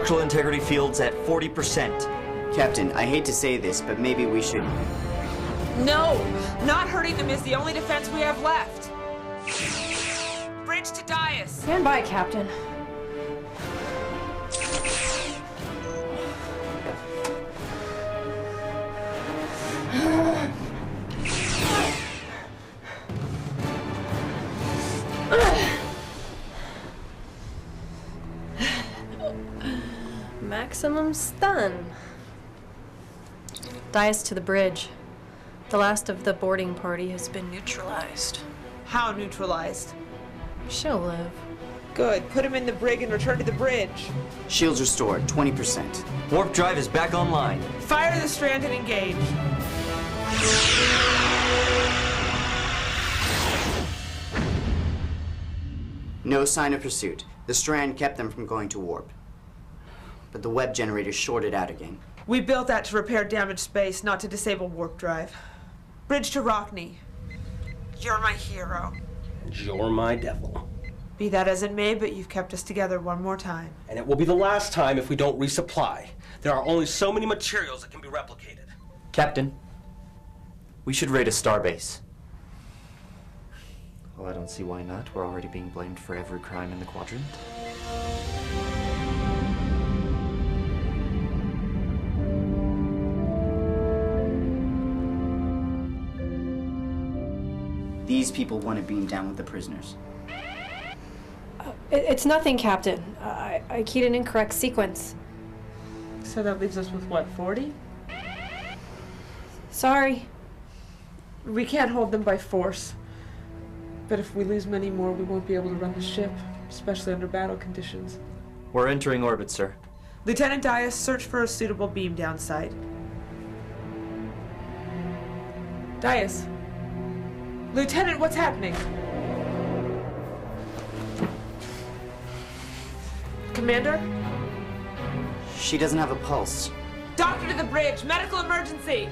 Structural integrity field's at 40%. Captain, I hate to say this, but maybe we should... No! Not hurting them is the only defense we have left. Bridge to Dais. Stand by, Captain. Maximum stun. Dais to the bridge. The last of the boarding party has been neutralized. How neutralized? She'll live. Good. Put him in the brig and return to the bridge. Shields restored, 20%. Warp drive is back online. Fire the strand and engage. No sign of pursuit. The strand kept them from going to warp. But the web generator shorted out again. We built that to repair damaged space, not to disable warp drive. Bridge to Rockney. You're my hero. And you're my devil. Be that as it may, but you've kept us together one more time. And it will be the last time if we don't resupply. There are only so many materials that can be replicated. Captain, we should raid a starbase. Well, I don't see why not. We're already being blamed for every crime in the quadrant. These people want to beam down with the prisoners. It's nothing, Captain. I keyed an incorrect sequence. So that leaves us with what, 40? Sorry. We can't hold them by force. But if we lose many more, we won't be able to run the ship, especially under battle conditions. We're entering orbit, sir. Lieutenant Dais, search for a suitable beam down site. Dais. Lieutenant, what's happening? Commander? She doesn't have a pulse. Doctor to the bridge! Medical emergency!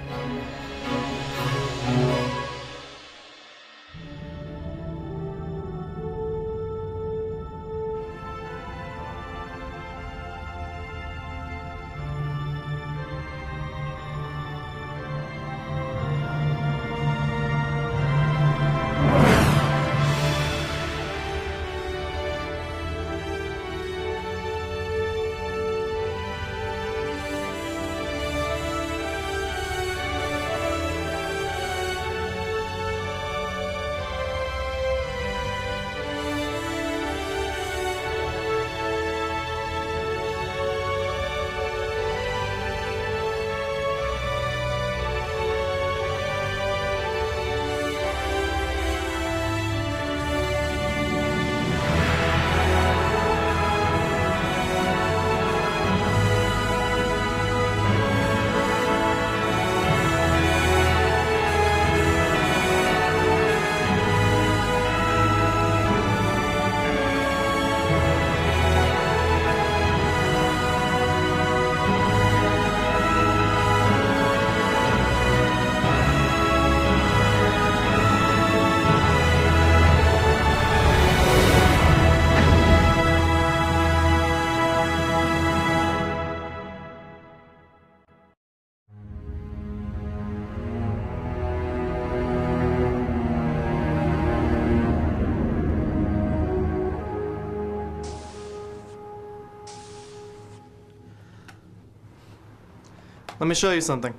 Let me show you something.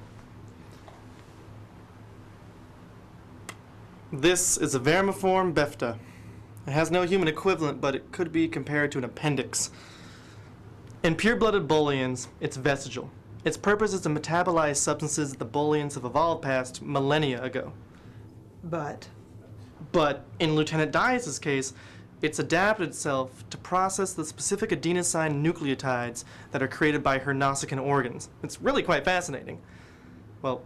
This is a vermiform befta. It has no human equivalent, but it could be compared to an appendix. In pure-blooded Bolians, it's vestigial. Its purpose is to metabolize substances that the Bolians have evolved past millennia ago. But in Lieutenant Dais' case, it's adapted itself to process the specific adenosine nucleotides that are created by her Nausicaan organs. It's really quite fascinating. Well,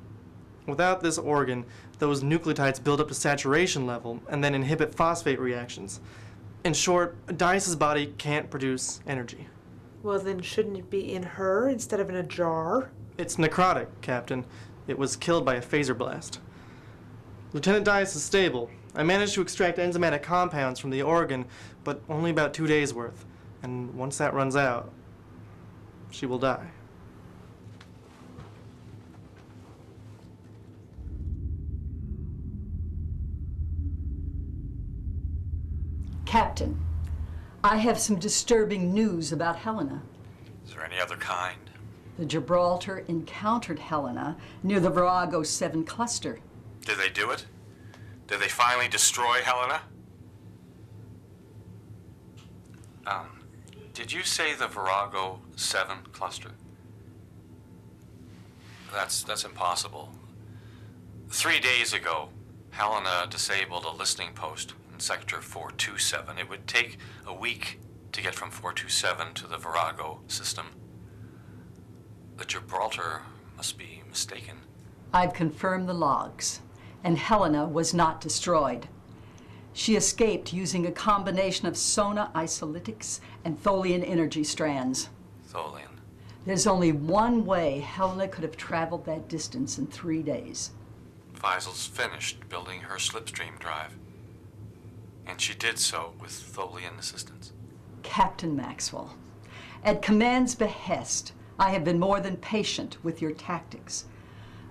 without this organ, those nucleotides build up to saturation level and then inhibit phosphate reactions. In short, Dais' body can't produce energy. well then shouldn't it be in her instead of in a jar? It's necrotic, Captain. It was killed by a phaser blast. Lieutenant Dais is stable. I managed to extract enzymatic compounds from the organ, but only about 2 days worth. And once that runs out... she will die. Captain, I have some disturbing news about Helena. Is there any other kind? The Gibraltar encountered Helena near the Virago 7 cluster. Did they do it? Did they finally destroy Helena? Did you say the Virago 7 cluster? That's impossible. 3 days ago, Helena disabled a listening post in sector 427. It would take a week to get from 427 to the Virago system. The Gibraltar must be mistaken. I've confirmed the logs, and Helena was not destroyed. She escaped using a combination of Sona isolytics and Tholian energy strands. Tholian. There's only one way Helena could have traveled that distance in 3 days. Faisal's finished building her slipstream drive. And she did so with Tholian assistance. Captain Maxwell, at Command's behest, I have been more than patient with your tactics.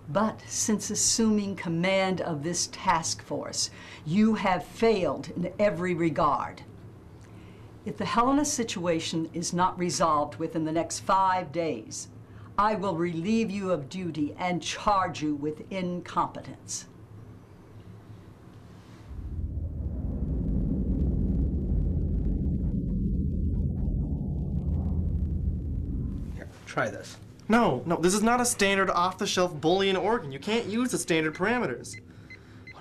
But since assuming command of this task force, you have failed in every regard. If the Helena situation is not resolved within the next 5 days, I will relieve you of duty and charge you with incompetence. Here, try this. No, this is not a standard off-the-shelf Boolean organ. You can't use the standard parameters.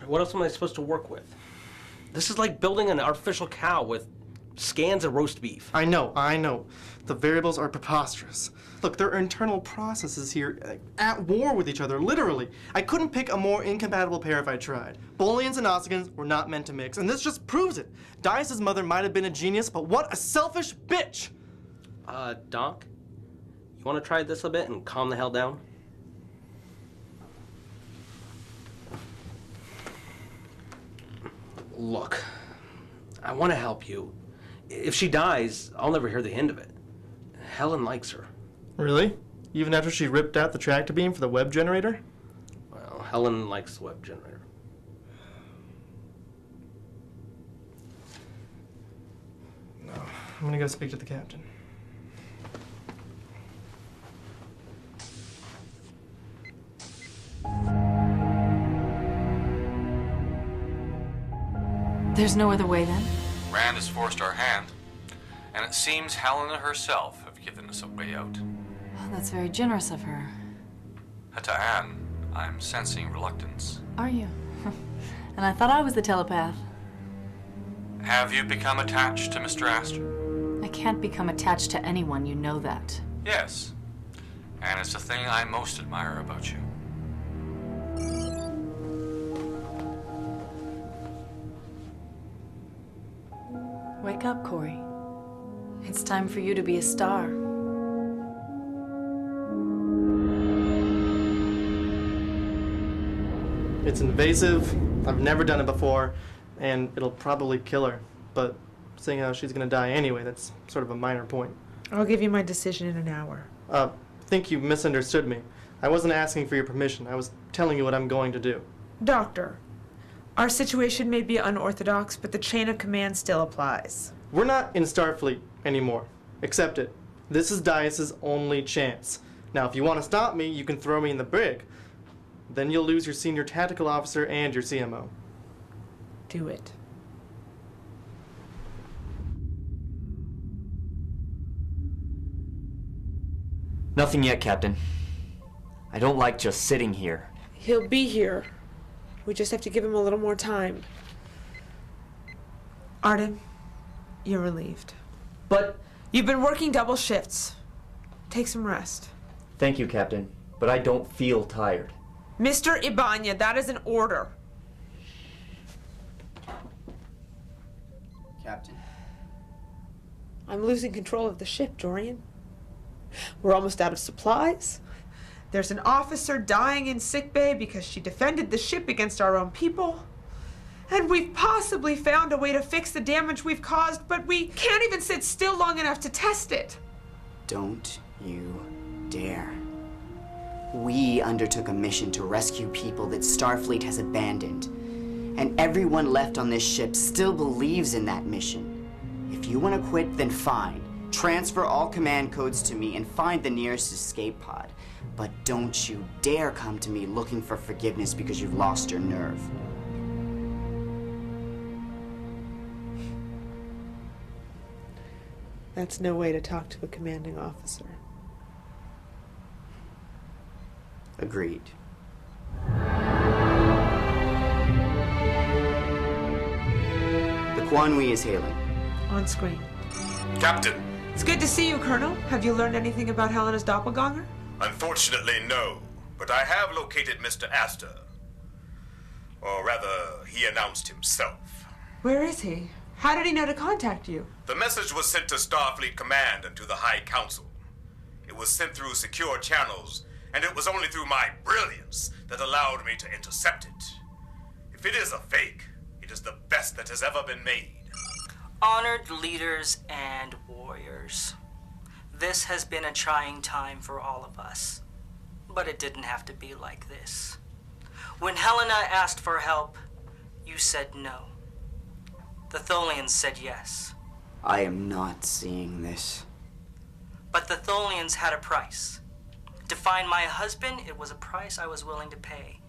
What else am I supposed to work with? This is like building an artificial cow with scans of roast beef. I know. The variables are preposterous. Look, there are internal processes here at war with each other, literally. I couldn't pick a more incompatible pair if I tried. Booleans and oxygons were not meant to mix, and this just proves it. Dice's mother might have been a genius, but what a selfish bitch! Doc? You want to try this a bit and calm the hell down? Look, I want to help you. If she dies, I'll never hear the end of it. Helen likes her. Really? Even after she ripped out the tractor beam for the web generator? Well, Helen likes the web generator. No, I'm gonna go speak to the captain. There's no other way then? Rand has forced our hand, and it seems Helena herself have given us a way out. Oh, that's very generous of her. Hataan, I'm sensing reluctance. Are you? And I thought I was the telepath. Have you become attached to Mr. Aster? I can't become attached to anyone, you know that. Yes, and it's the thing I most admire about you. Wake up, Corey. It's time for you to be a star. It's invasive, I've never done it before, and it'll probably kill her. But seeing how she's gonna die anyway, that's sort of a minor point. I'll give you my decision in an hour. Think you misunderstood me. I wasn't asking for your permission, I was telling you what I'm going to do. Doctor, our situation may be unorthodox, but the chain of command still applies. We're not in Starfleet anymore. Accept it. This is Dice's only chance. Now, if you want to stop me, you can throw me in the brig. Then you'll lose your senior tactical officer and your CMO. Do it. Nothing yet, Captain. I don't like just sitting here. He'll be here. We just have to give him a little more time. Arden, you're relieved. But... You've been working double shifts. Take some rest. Thank you, Captain, but I don't feel tired. Mr. Ibanya, that is an order. Captain. I'm losing control of the ship, Dorian. We're almost out of supplies. There's an officer dying in sickbay because she defended the ship against our own people. And we've possibly found a way to fix the damage we've caused, but we can't even sit still long enough to test it. Don't you dare. We undertook a mission to rescue people that Starfleet has abandoned. And everyone left on this ship still believes in that mission. If you want to quit, then fine. Transfer all command codes to me and find the nearest escape pod. But don't you dare come to me looking for forgiveness because you've lost your nerve. That's no way to talk to a commanding officer. Agreed. The Quanwee is hailing. On screen. Captain, It's good to see you, Colonel. Have you learned anything about Helena's doppelganger? unfortunately no, but I have located Mr. Aster. Or rather, he announced himself. Where is he? How did he know to contact you? The message was sent to Starfleet Command and to the High Council. It was sent through secure channels, and it was only through my brilliance that allowed me to intercept it. If it is a fake, it is the best that has ever been made. Honored leaders and warriors, this has been a trying time for all of us, but it didn't have to be like this. When Helena asked for help, you said no. The Tholians said yes. I am not seeing this. But the Tholians had a price. To find my husband, it was a price I was willing to pay.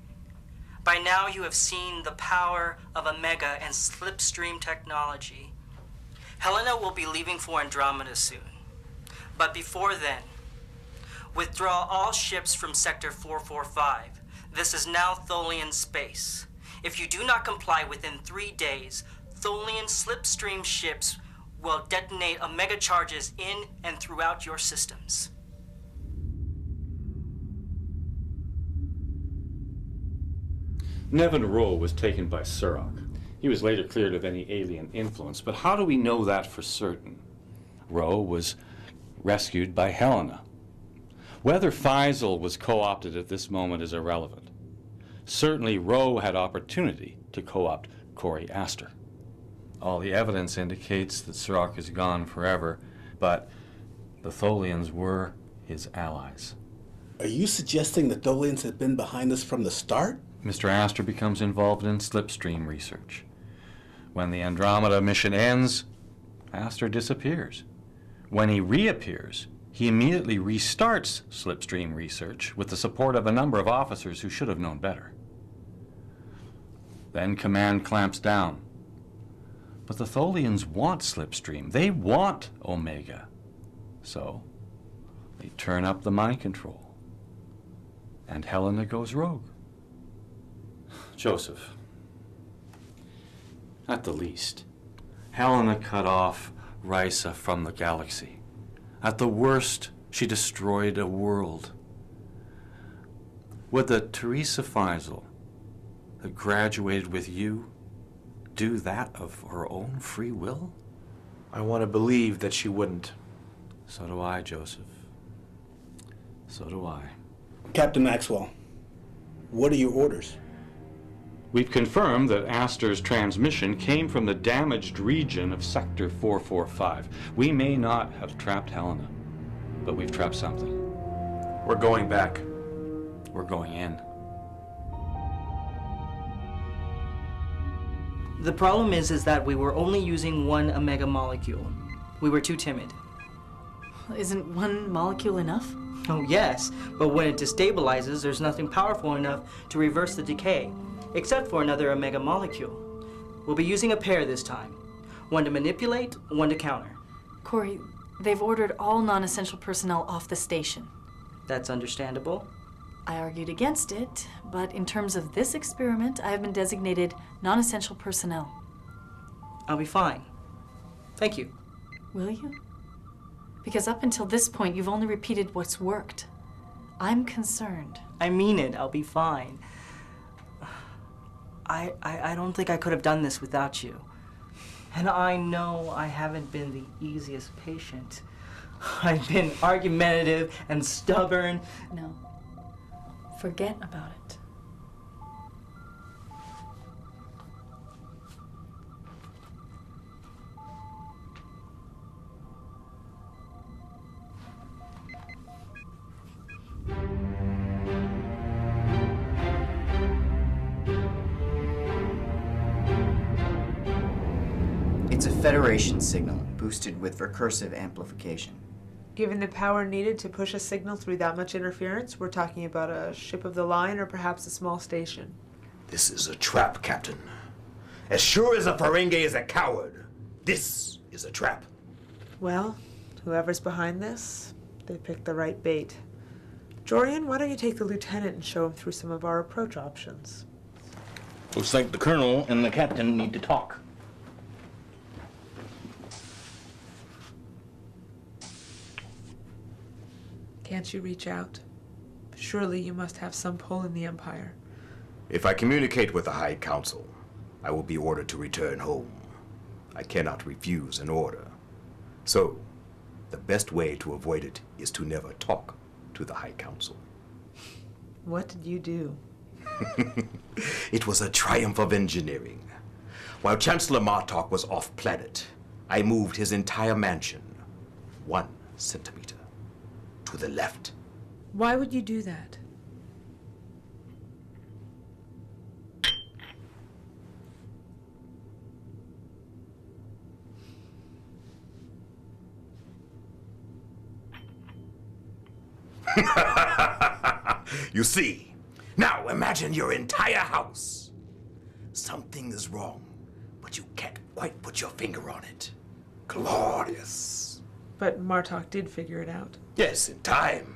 By now you have seen the power of Omega and slipstream technology. Helena will be leaving for Andromeda soon. But before then, withdraw all ships from Sector 445. This is now Tholian space. If you do not comply within 3 days, Tholian slipstream ships will detonate Omega charges in and throughout your systems. Nevin Rowe was taken by Surak. He was later cleared of any alien influence, but how do we know that for certain? Rowe was rescued by Helena. Whether Faisal was co-opted at this moment is irrelevant. Certainly Rowe had opportunity to co-opt Corey Aster. All the evidence indicates that Surak is gone forever, but the Tholians were his allies. Are you suggesting the Tholians have been behind this from the start? Mr. Aster becomes involved in slipstream research. When the Andromeda mission ends, Aster disappears. When he reappears, he immediately restarts slipstream research with the support of a number of officers who should have known better. Then Command clamps down. But the Tholians want slipstream. They want Omega. So they turn up the mind control. And Helena goes rogue. Joseph, at the least, Helena cut off Risa from the galaxy. At the worst, she destroyed a world. Would the Teresa Faisal, that graduated with you, do that of her own free will? I want to believe that she wouldn't. So do I, Joseph. So do I. Captain Maxwell, what are your orders? We've confirmed that Aster's transmission came from the damaged region of Sector 445. We may not have trapped Helena, but we've trapped something. We're going back. We're going in. The problem is that we were only using one Omega molecule. We were too timid. Isn't one molecule enough? Oh yes, but when it destabilizes, there's nothing powerful enough to reverse the decay, except for another Omega molecule. We'll be using a pair this time. One to manipulate, one to counter. Corey, they've ordered all non-essential personnel off the station. That's understandable. I argued against it, but in terms of this experiment, I have been designated non-essential personnel. I'll be fine. Thank you. Will you? Because up until this point, you've only repeated what's worked. I'm concerned. I mean it. I'll be fine. I don't think I could have done this without you. And I know I haven't been the easiest patient. I've been argumentative and stubborn. No. Forget about it. Federation signal, boosted with recursive amplification. Given the power needed to push a signal through that much interference, we're talking about a ship of the line or perhaps a small station. This is a trap, Captain. As sure as a Ferengi is a coward, this is a trap. Well, whoever's behind this, they picked the right bait. Jorian, why don't you take the lieutenant and show him through some of our approach options? Looks like the colonel and the captain need to talk. Can't you reach out? Surely you must have some pull in the Empire. If I communicate with the High Council, I will be ordered to return home. I cannot refuse an order. So, the best way to avoid it is to never talk to the High Council. What did you do? It was a triumph of engineering. While Chancellor Martok was off-planet, I moved his entire mansion 1 centimeter to the left. Why would you do that? You see, now imagine your entire house. Something is wrong, but you can't quite put your finger on it. Glorious. But Martok did figure it out. Yes, in time.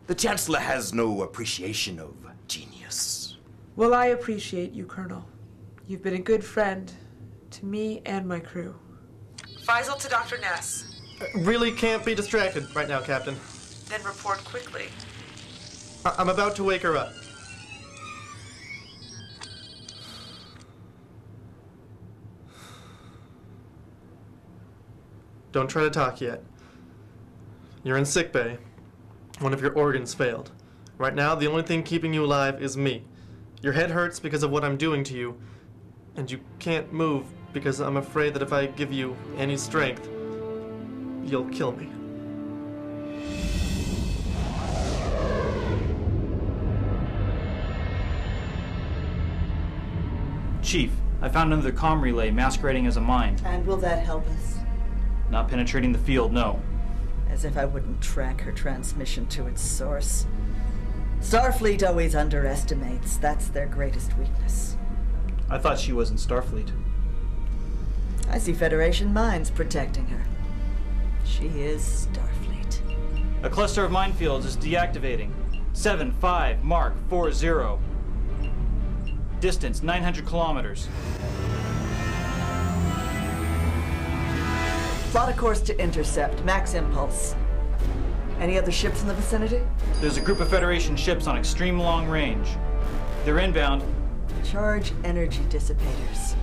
The Chancellor has no appreciation of genius. Well, I appreciate you, Colonel. You've been a good friend to me and my crew. Faisal to Dr. Ness. Really can't be distracted right now, Captain. Then report quickly. I'm about to wake her up. Don't try to talk yet. You're in sickbay. One of your organs failed. Right now, the only thing keeping you alive is me. Your head hurts because of what I'm doing to you, and you can't move because I'm afraid that if I give you any strength, you'll kill me. Chief, I found another comm relay masquerading as a mine. And will that help us? Not penetrating the field, no. As if I wouldn't track her transmission to its source. Starfleet always underestimates. That's their greatest weakness. I thought she was in Starfleet. I see Federation mines protecting her. She is Starfleet. A cluster of minefields is deactivating. 7-5, Mark 40. Distance 900 kilometers. Plot a course to intercept. Max impulse. Any other ships in the vicinity? There's a group of Federation ships on extreme long range. They're inbound. Charge energy dissipators.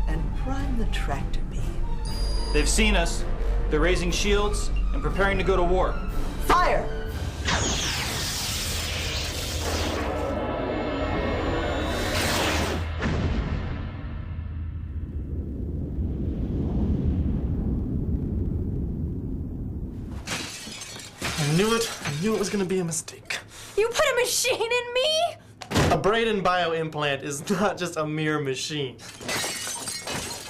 And prime the tractor beam. They've seen us. They're raising shields and preparing to go to war. Fire! I knew it was gonna be a mistake. You put a machine in me? A brain and bioimplant is not just a mere machine.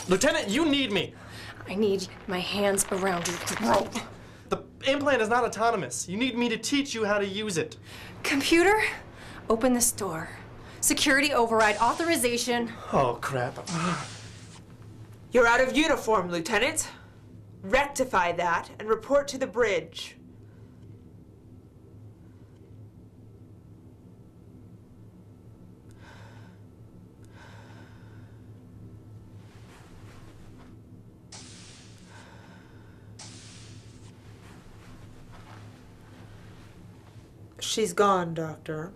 Lieutenant, you need me. I need my hands around your throat. The implant is not autonomous. You need me to teach you how to use it. Computer, open this door. Security override authorization. Oh, crap. You're out of uniform, Lieutenant. Rectify that and report to the bridge. She's gone, Doctor.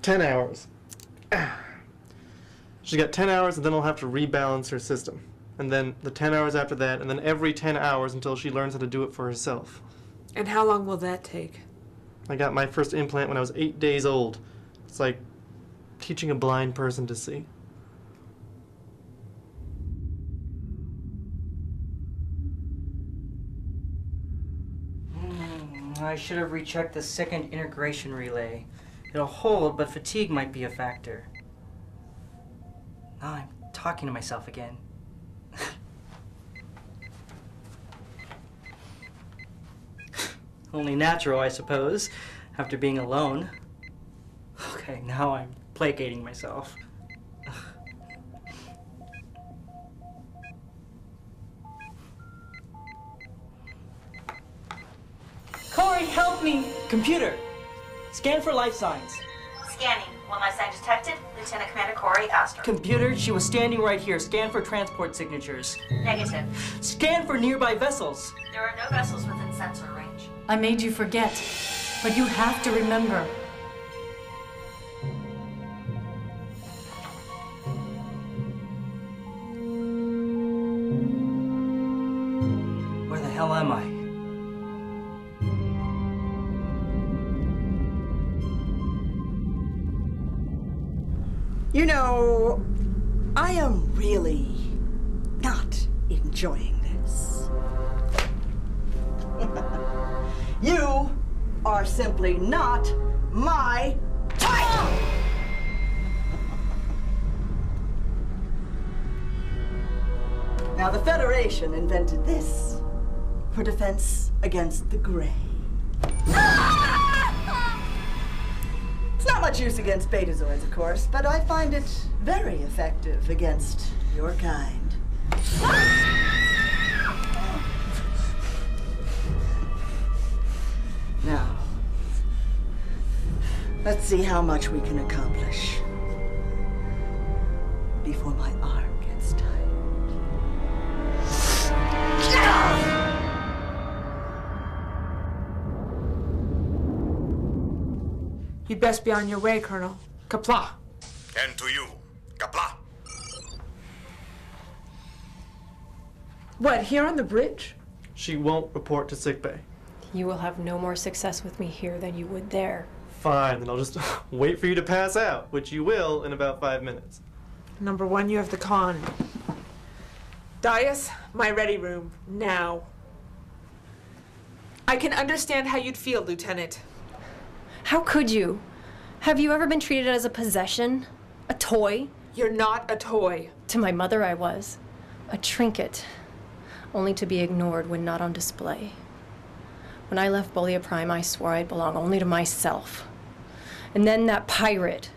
10 hours. She's got 10 hours, and then I'll have to rebalance her system. And then the 10 hours after that, and then every 10 hours until she learns how to do it for herself. And how long will that take? I got my first implant when I was 8 days old. It's like teaching a blind person to see. I should have rechecked the second integration relay. It'll hold, but fatigue might be a factor. Now I'm talking to myself again. Only natural, I suppose, after being alone. Okay, now I'm placating myself. Corey, help me! Computer, scan for life signs. Scanning. One life sign detected. Lieutenant Commander Corey Aster. Computer, she was standing right here. Scan for transport signatures. Negative. Scan for nearby vessels. There are no vessels within sensor range. I made you forget, but you have to remember. Where the hell am I? You know, I am really not enjoying this. You are simply not my type! Now, the Federation invented this for defense against the Gray. It's not much use against betazoids, of course, but I find it very effective against your kind. Now, let's see how much we can accomplish before my arm gets tired. You'd best be on your way, Colonel. Kapla. And to you, Kapla. What, here on the bridge? She won't report to sickbay. You will have no more success with me here than you would there. Fine, then I'll just wait for you to pass out, which you will in about 5 minutes. Number one, you have the con. Dias, my ready room, now. I can understand how you'd feel, Lieutenant. How could you? Have you ever been treated as a possession? A toy? You're not a toy. To my mother, I was. A trinket. Only to be ignored when not on display. When I left Bolia Prime, I swore I'd belong only to myself. And then that pirate.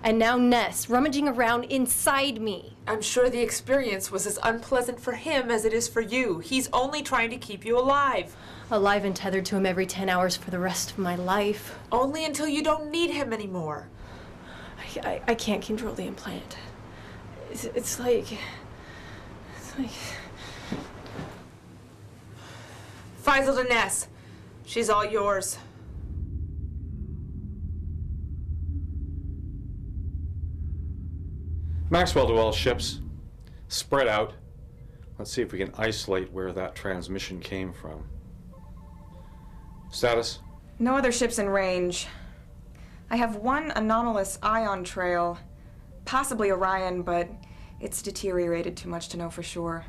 And now Ness, rummaging around inside me. I'm sure the experience was as unpleasant for him as it is for you. He's only trying to keep you alive. Alive and tethered to him every 10 hours for the rest of my life. Only until you don't need him anymore. I can't control the implant. It's like... Faisal to Ness. She's all yours. Maxwell to all ships. Spread out. Let's see if we can isolate where that transmission came from. Status? No other ships in range. I have one anomalous ion trail, possibly Orion, but it's deteriorated too much to know for sure.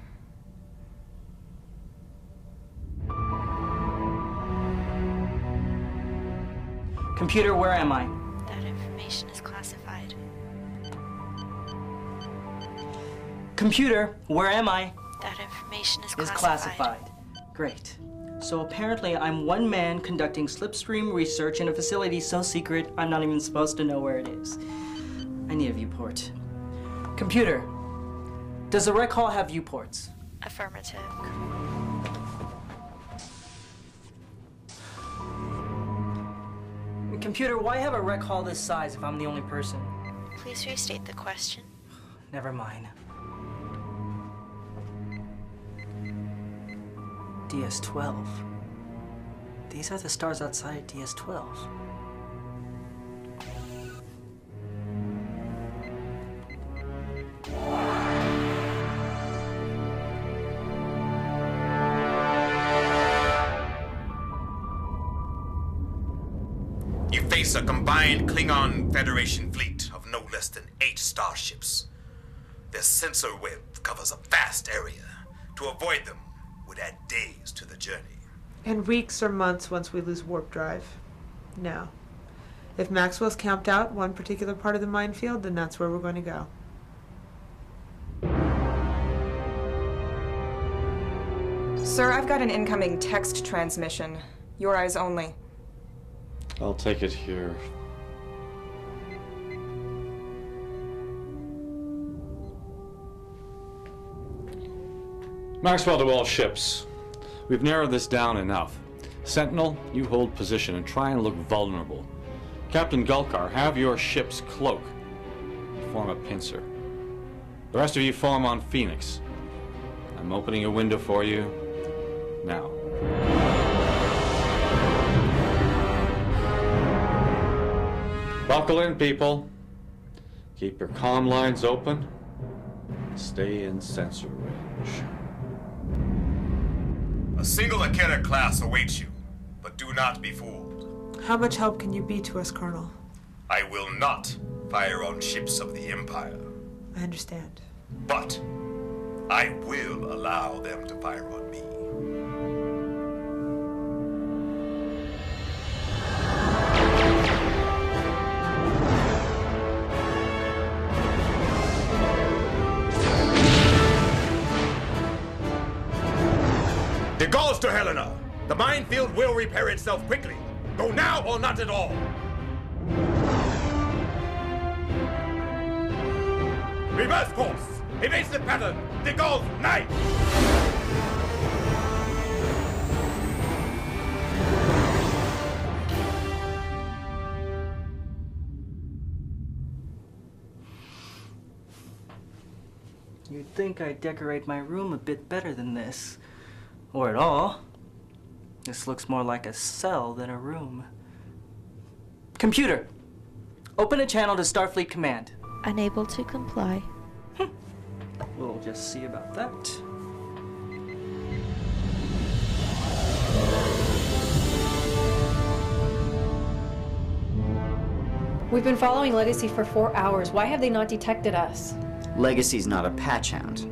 Computer, where am I? That information is classified. Computer, where am I? That information is classified. Great. So apparently I'm one man conducting slipstream research in a facility so secret I'm not even supposed to know where it is. I need a viewport. Computer, does the rec hall have viewports? Affirmative. Computer, why have a rec hall this size if I'm the only person? Please restate the question. Never mind. DS-12. These are the stars outside DS-12. You face a combined Klingon Federation fleet of no less than 8 starships. Their sensor web covers a vast area. To avoid them would add days to the journey. And weeks or months once we lose warp drive. No. If Maxwell's camped out one particular part of the minefield, then that's where we're going to go. Sir, I've got an incoming text transmission. Your eyes only. I'll take it here. Maxwell to all ships. We've narrowed this down enough. Sentinel, you hold position and try and look vulnerable. Captain Gulkar, have your ship's cloak. Form a pincer. The rest of you form on Phoenix. I'm opening a window for you now. Buckle in, people. Keep your comm lines open. Stay in sensor range. A single Akira class awaits you, but do not be fooled. How much help can you be to us, Colonel? I will not fire on ships of the Empire, I understand. but I will allow them to fire on me. The goals to Helena! The minefield will repair itself quickly. Go now or not at all. Reverse course! Evasive pattern! The goals, night! You'd think I'd decorate my room a bit better than this. Or at all. This looks more like a cell than a room. Computer, open a channel to Starfleet Command. Unable to comply. We'll just see about that. We've been following Legacy for 4 hours. Why have they not detected us? Legacy's not a patch hound.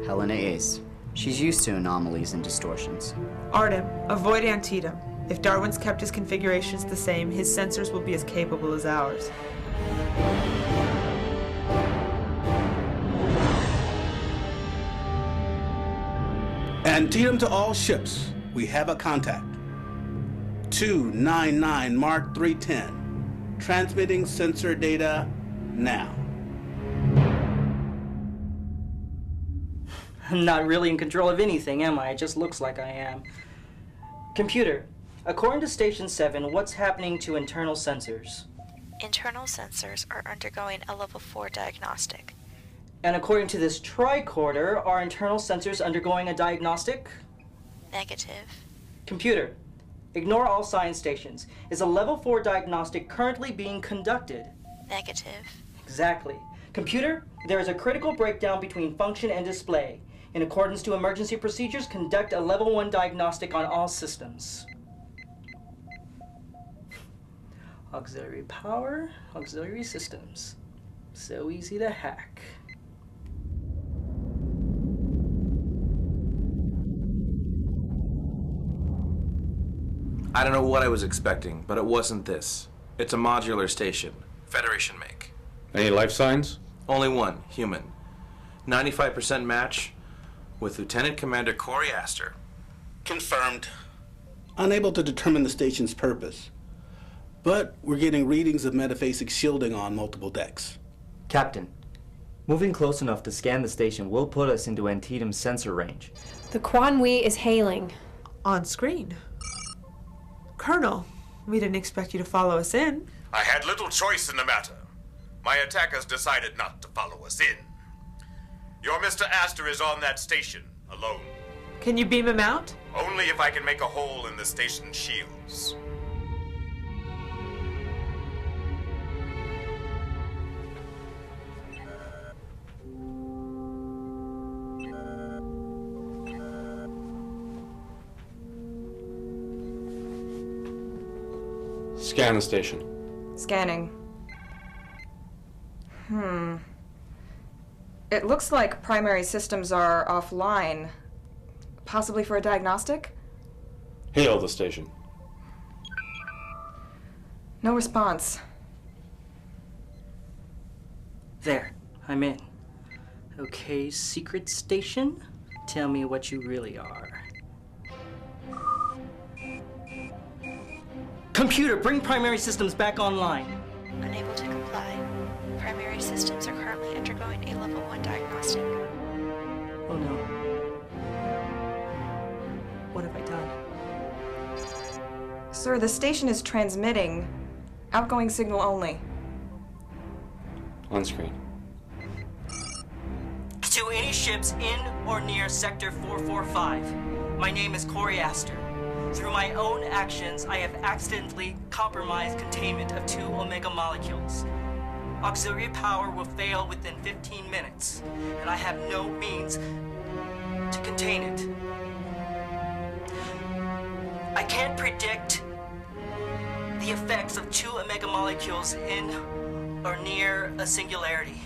Helena is. She's used to anomalies and distortions. Artem, avoid Antietam. If Darwin's kept his configurations the same, his sensors will be as capable as ours. Antietam to all ships. We have a contact. 299 Mark 310. Transmitting sensor data now. I'm not really in control of anything, am I? It just looks like I am. Computer, according to Station 7, what's happening to internal sensors? Internal sensors are undergoing a level 4 diagnostic. And according to this tricorder, are internal sensors undergoing a diagnostic? Negative. Computer, ignore all science stations. Is a level 4 diagnostic currently being conducted? Negative. Exactly. Computer, there is a critical breakdown between function and display. In accordance to emergency procedures, conduct a level 1 diagnostic on all systems. Auxiliary power, auxiliary systems. So easy to hack. I don't know what I was expecting, but it wasn't this. It's a modular station. Federation make. Any life signs? Only one, human. 95% match with Lieutenant Commander Corey Aster. Confirmed. Unable to determine the station's purpose, but we're getting readings of metaphasic shielding on multiple decks. Captain, moving close enough to scan the station will put us into Antietam's sensor range. The Quan Wee is hailing. On screen. Colonel, we didn't expect you to follow us in. I had little choice in the matter. My attackers decided not to follow us in. Your Mr. Aster is on that station, alone. Can you beam him out? Only if I can make a hole in the station's shields. Scan the station. Scanning. It looks like primary systems are offline. Possibly for a diagnostic? Hail the station. No response. There, I'm in. Okay, secret station, tell me what you really are. Computer, bring primary systems back online. Unable to comply. Primary systems are currently undergoing a level 1 diagnostic. Oh no. What have I done? Sir, the station is transmitting. Outgoing signal only. On screen. To any ships in or near Sector 445, my name is Corey Aster. Through my own actions, I have accidentally compromised containment of 2 Omega molecules. Auxiliary power will fail within 15 minutes, and I have no means to contain it. I can't predict the effects of 2 Omega molecules in or near a singularity.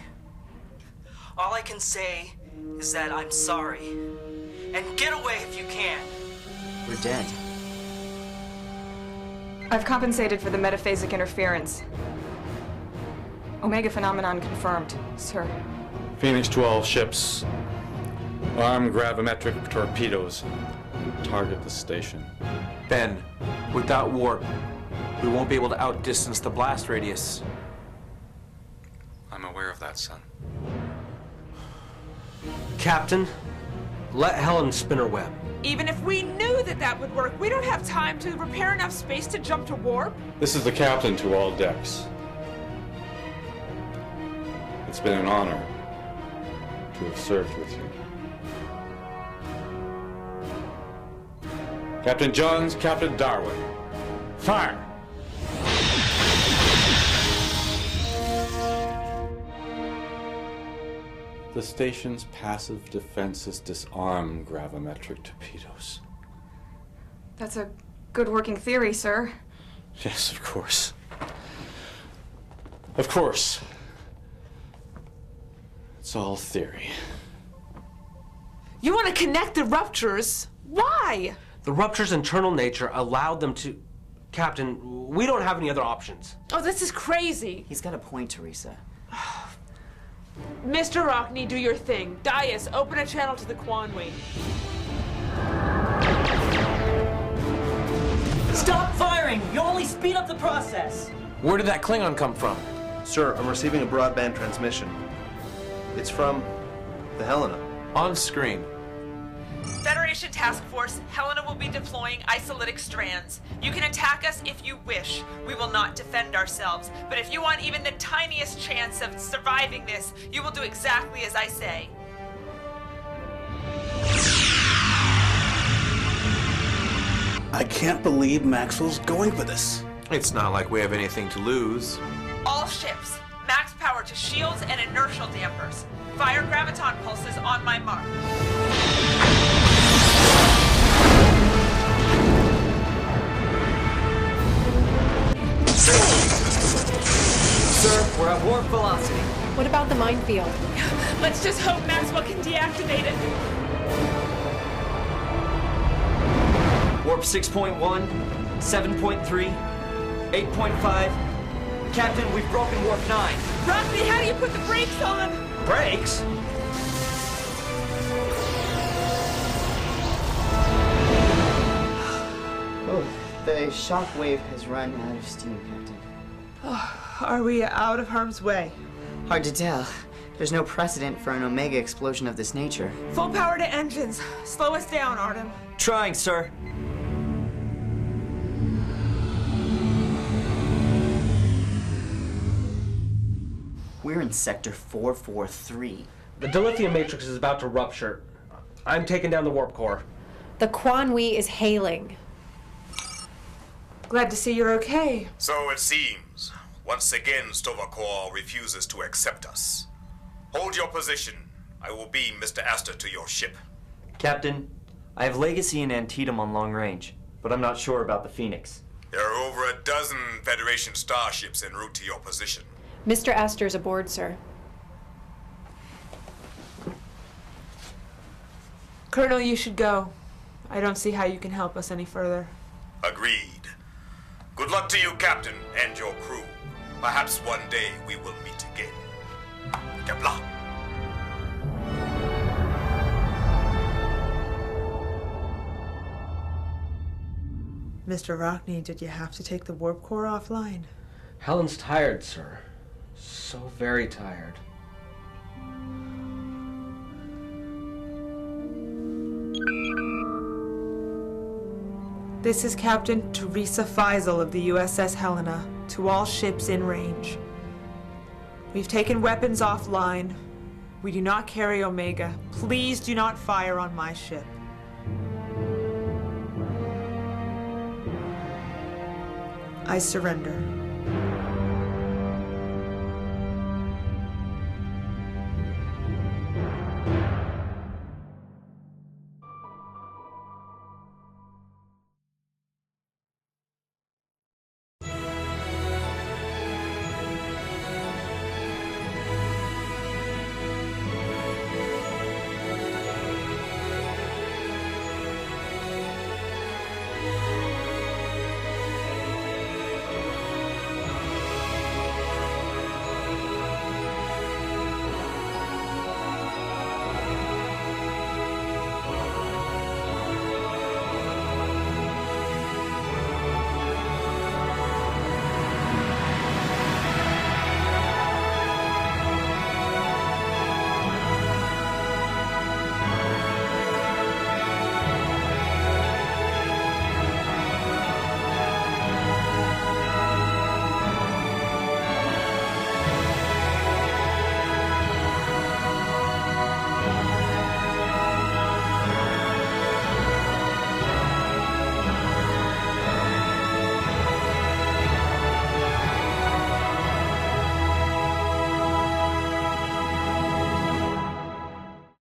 All I can say is that I'm sorry. And get away if you can. We're dead. I've compensated for the metaphasic interference. Omega phenomenon confirmed, sir. Phoenix 12 ships. Armed gravimetric torpedoes. Target the station. Ben, without warp, we won't be able to outdistance the blast radius. I'm aware of that, son. Captain, let Helen spin her web. Even if we knew that that would work, we don't have time to repair enough space to jump to warp. This is the captain to all decks. It's been an honor to have served with you. Captain Johns, Captain Darwin. Fire! The station's passive defenses disarm gravimetric torpedoes. That's a good working theory, sir. Yes, of course. Of course. It's all theory. You want to connect the ruptures? Why? The rupture's internal nature allowed them to... Captain, we don't have any other options. Oh, this is crazy. He's got a point, Teresa. Mr. Rockney, do your thing. Dias, open a channel to the Quanwee. Stop firing! You only speed up the process! Where did that Klingon come from? Sir, I'm receiving a broadband transmission. It's from the Helena. On screen. Federation Task Force, Helena will be deploying isolytic strands. You can attack us if you wish. We will not defend ourselves. But if you want even the tiniest chance of surviving this, you will do exactly as I say. I can't believe Maxwell's going for this. It's not like we have anything to lose. All ships, max power to shields and inertial dampers. Fire graviton pulses on my mark. Sir, we're at warp velocity. What about the minefield? Let's just hope Maxwell can deactivate it. Warp 6.1, 7.3, 8.5. Captain, we've broken warp 9. Rockney, how do you put the brakes on? Brakes? Oh, the shockwave has run out of steam, Captain. Are we out of harm's way? Hard to tell. There's no precedent for an Omega explosion of this nature. Full power to engines. Slow us down, Artem. Trying, sir. We're in Sector 443. The dilithium matrix is about to rupture. I'm taking down the warp core. The Quanwee is hailing. Glad to see you're okay. So it seems. Once again, Stovacor refuses to accept us. Hold your position. I will beam Mr. Aster to your ship. Captain, I have Legacy and Antietam on long range, but I'm not sure about the Phoenix. There are over a dozen Federation starships en route to your position. Mr. Astor's aboard, sir. Colonel, you should go. I don't see how you can help us any further. Agreed. Good luck to you, Captain, and your crew. Perhaps one day we will meet again. Kepler. Mr. Rockney, did you have to take the warp core offline? Helen's tired, sir. So very tired. This is Captain Teresa Feisel of the USS Helena, to all ships in range. We've taken weapons offline. We do not carry Omega. Please do not fire on my ship. I surrender.